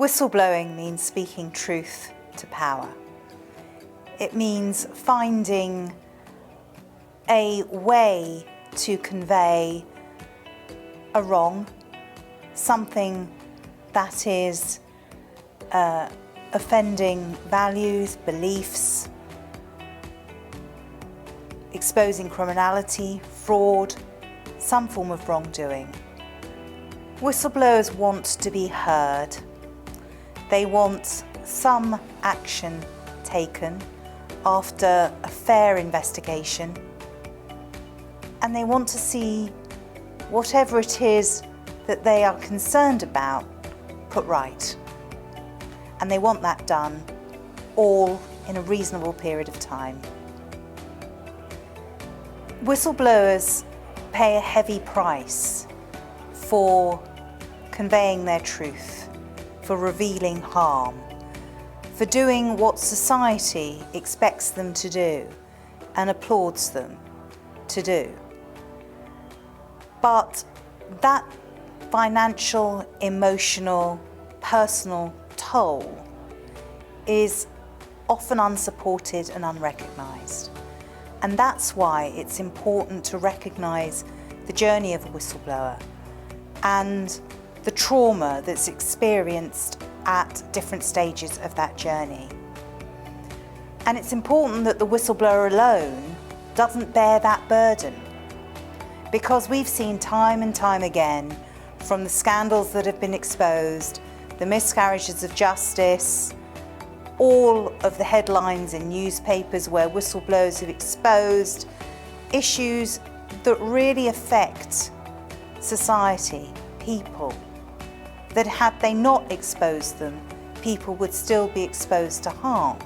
Whistleblowing means speaking truth to power. It means finding a way to convey a wrong, something that is offending values, beliefs, exposing criminality, fraud, some form of wrongdoing. Whistleblowers want to be heard. They want some action taken after a fair investigation, and they want to see whatever it is that they are concerned about put right. And they want that done all in a reasonable period of time. Whistleblowers pay a heavy price for conveying their truth, for revealing harm, for doing what society expects them to do and applauds them to do. But that financial, emotional, personal toll is often unsupported and unrecognised. And that's why it's important to recognise the journey of a whistleblower and the trauma that's experienced at different stages of that journey. And it's important that the whistleblower alone doesn't bear that burden, because we've seen time and time again, from the scandals that have been exposed, the miscarriages of justice, all of the headlines in newspapers where whistleblowers have exposed issues that really affect society, people, that had they not exposed them, people would still be exposed to harm.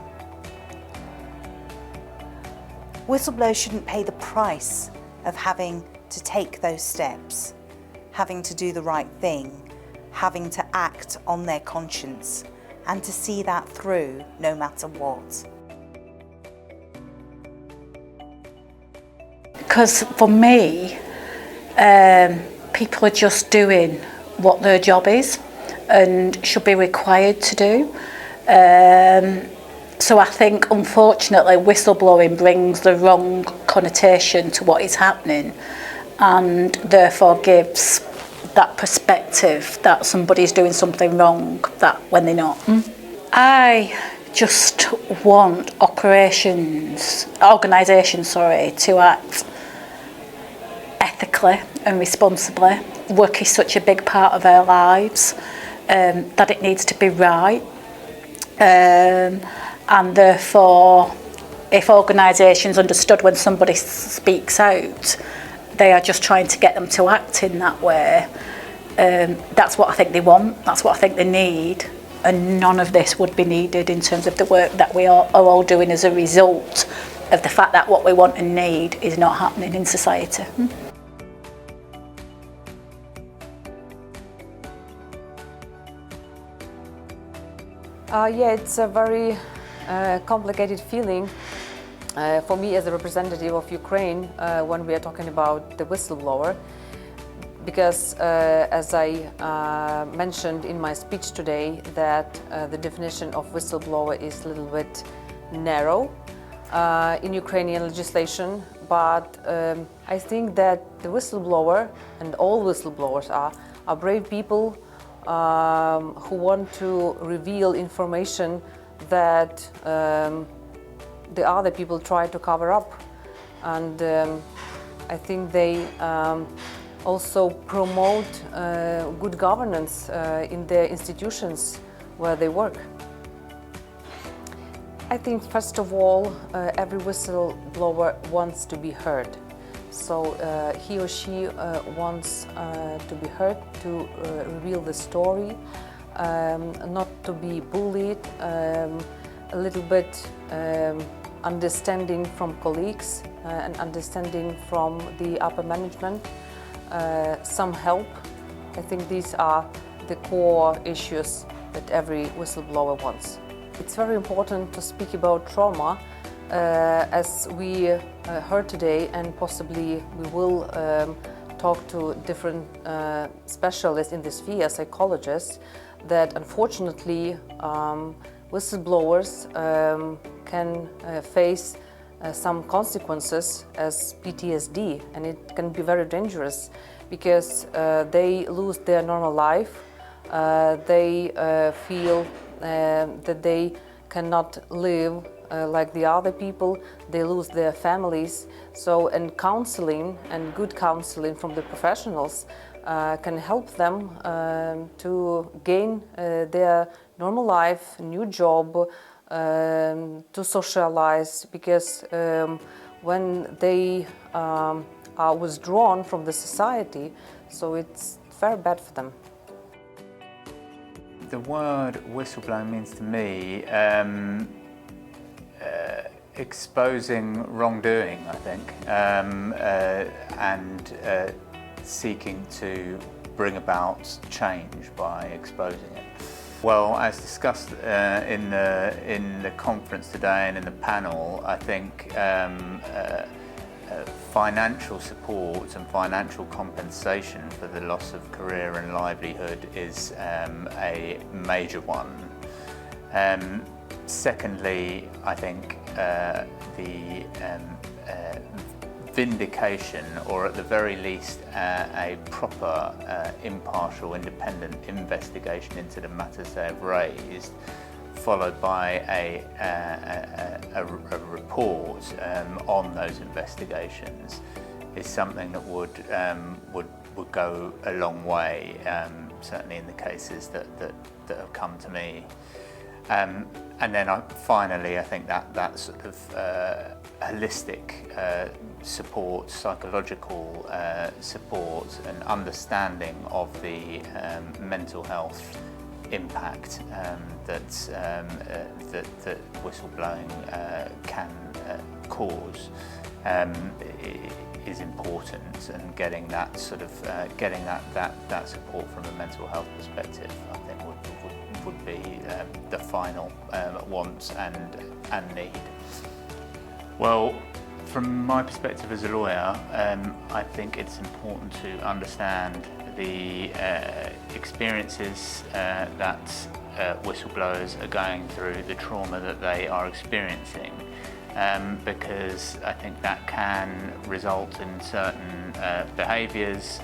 Whistleblowers shouldn't pay the price of having to take those steps, having to do the right thing, having to act on their conscience, and to see that through no matter what. Because for me, people are just doing what their job is and should be required to do. So I think, unfortunately, whistleblowing brings the wrong connotation to what is happening, and therefore gives that perspective that somebody's doing something wrong that when they're not. I just want organisations, to act ethically and responsibly. Work is such a big part of our lives, that it needs to be right. And therefore, if organisations understood when somebody speaks out, they are just trying to get them to act in that way. That's what I think they want, that's what I think they need, and none of this would be needed in terms of the work that we are all doing as a result of the fact that what we want and need is not happening in society. Yeah, it's a very complicated feeling for me as a representative of Ukraine when we are talking about the whistleblower, because as I mentioned in my speech today, that the definition of whistleblower is a little bit narrow in Ukrainian legislation, but I think that the whistleblower, and all whistleblowers are brave people who want to reveal information that the other people try to cover up. And I think they also promote good governance in the institutions where they work. I think first of all, every whistleblower wants to be heard. So he or she wants to be heard, to reveal the story, not to be bullied, a little bit understanding from colleagues and understanding from the upper management, some help. I think these are the core issues that every whistleblower wants. It's very important to speak about trauma, as we heard today, and possibly we will talk to different specialists in this sphere, psychologists, that unfortunately whistleblowers can face some consequences as PTSD, and it can be very dangerous because they lose their normal life. They feel that they cannot live like the other people. They lose their families. So, and counseling and good counseling from the professionals can help them to gain their normal life, new job, to socialize, because when they are withdrawn from the society, so it's very bad for them. The word whistleblowing means to me exposing wrongdoing, I think, and seeking to bring about change by exposing it. Well, as discussed in the conference today and in the panel, I think financial support and financial compensation for the loss of career and livelihood is a major one. Secondly, I think the vindication, or at the very least a proper, impartial, independent investigation into the matters they have raised, followed by a report on those investigations, is something that would go a long way, certainly in the cases that have come to me. And then finally, I think that sort of holistic support, psychological support and understanding of the mental health impact that whistleblowing can cause is important, and getting that sort of that support from a mental health perspective, I think would be the final want and need. Well, from my perspective as a lawyer, I think it's important to understand the experiences that whistleblowers are going through, the trauma that they are experiencing, because I think that can result in certain behaviours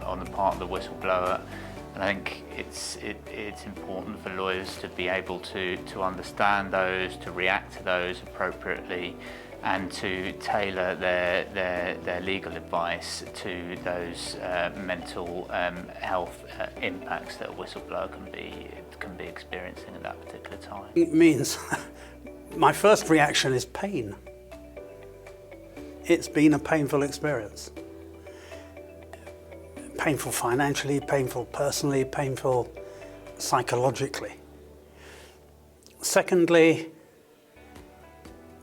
on the part of the whistleblower. And I think it's important for lawyers to be able to understand those, to react to those appropriately, and to tailor their legal advice to those mental health impacts that a whistleblower can be experiencing at that particular time. It means my first reaction is pain. It's been a painful experience. Painful financially, painful personally, painful psychologically. Secondly,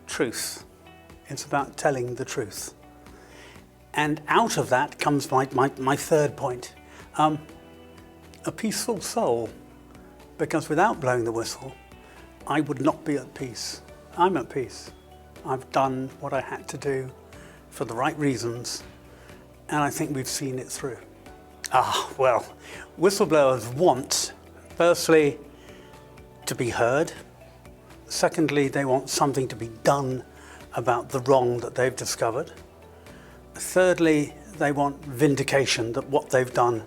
truth. It's about telling the truth. And out of that comes my third point. A peaceful soul, because without blowing the whistle, I would not be at peace. I'm at peace. I've done what I had to do for the right reasons, and I think we've seen it through. Well, whistleblowers want, firstly, to be heard. Secondly, they want something to be done about the wrong that they've discovered. Thirdly, they want vindication that what they've done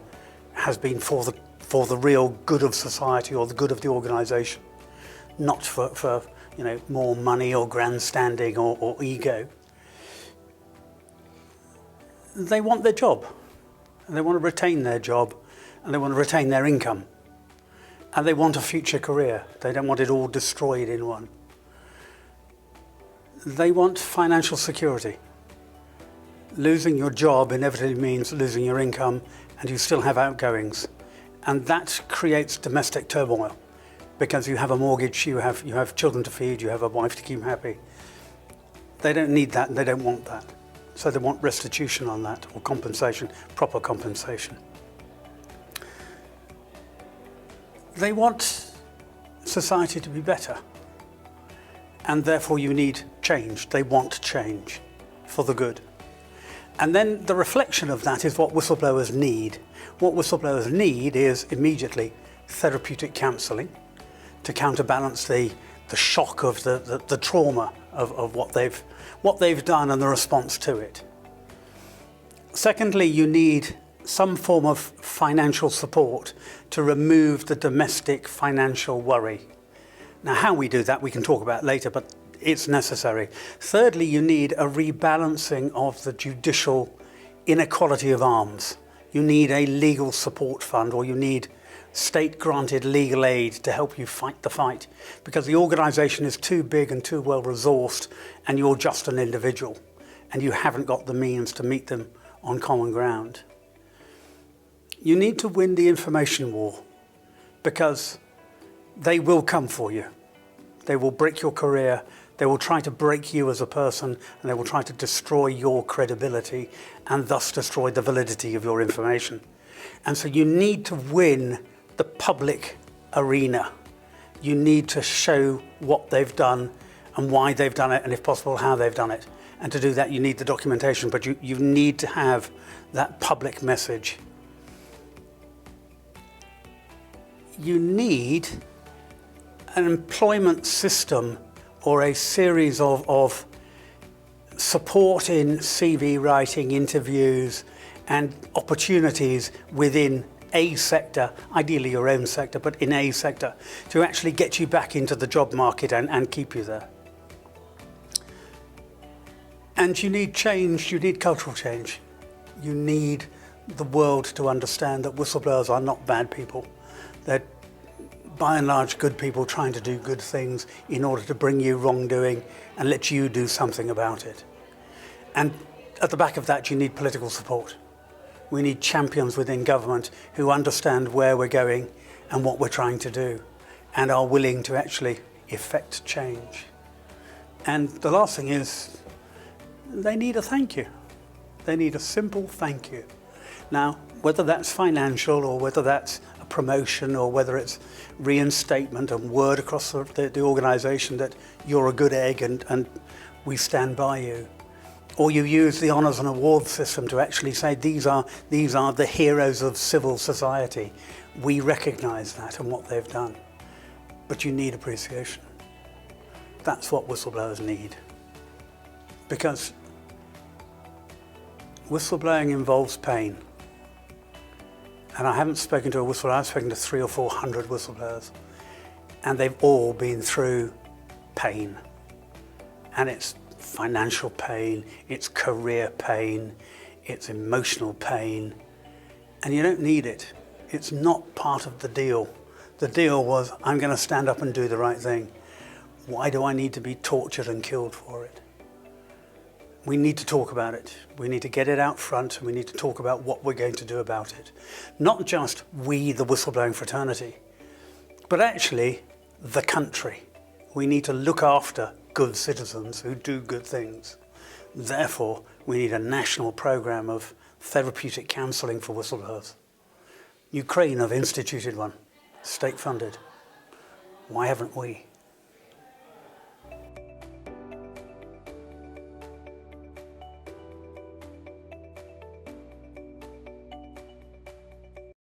has been for the real good of society or the good of the organisation, not for more money or grandstanding or ego. They want their job, and they want to retain their job, and they want to retain their income, and they want a future career. They don't want it all destroyed in one. They want financial security. Losing your job inevitably means losing your income, and you still have outgoings, and that creates domestic turmoil because you have a mortgage, you have children to feed, you have a wife to keep happy. They don't need that, and they don't want that. So they want restitution on that, or compensation, proper compensation. They want society to be better, and therefore you need change. They want change for the good. And then the reflection of that is what whistleblowers need. What whistleblowers need is immediately therapeutic counselling to counterbalance the shock of the trauma of what they've done and the response to it. Secondly, you need some form of financial support to remove the domestic financial worry. Now, how we do that we can talk about later, but it's necessary. Thirdly, you need a rebalancing of the judicial inequality of arms. You need a legal support fund, or you need state-granted legal aid to help you fight the fight, because the organisation is too big and too well-resourced, and you're just an individual, and you haven't got the means to meet them on common ground. You need to win the information war, because they will come for you. They will break your career, they will try to break you as a person, and they will try to destroy your credibility and thus destroy the validity of your information. And so you need to win the public arena. You need to show what they've done and why they've done it, and if possible, how they've done it. And to do that, you need the documentation, but you need to have that public message. You need an employment system or a series of support in CV writing, interviews, and opportunities within a sector, ideally your own sector, but in a sector, to actually get you back into the job market and keep you there. And you need change, you need cultural change. You need the world to understand that whistleblowers are not bad people. They're by and large good people trying to do good things in order to bring you wrongdoing and let you do something about it. And at the back of that, you need political support. We need champions within government who understand where we're going and what we're trying to do and are willing to actually effect change. And the last thing is, they need a thank you. They need a simple thank you. Now, whether that's financial or whether that's a promotion or whether it's reinstatement and word across the organisation that you're a good egg and we stand by you, or you use the honours and awards system to actually say these are the heroes of civil society. We recognise that and what they've done. But you need appreciation. That's what whistleblowers need. Because whistleblowing involves pain. And I haven't spoken to a whistleblower, I've spoken to 300 or 400 whistleblowers. And they've all been through pain. And it's financial pain, it's career pain, it's emotional pain. And you don't need it. It's not part of the deal. The deal was, I'm going to stand up and do the right thing. Why do I need to be tortured and killed for it? We need to talk about it. We need to get it out front, and we need to talk about what we're going to do about it. Not just we, the whistleblowing fraternity, but actually the country. We need to look after good citizens who do good things. Therefore, we need a national program of therapeutic counselling for whistleblowers. Ukraine have instituted one, state-funded. Why haven't we?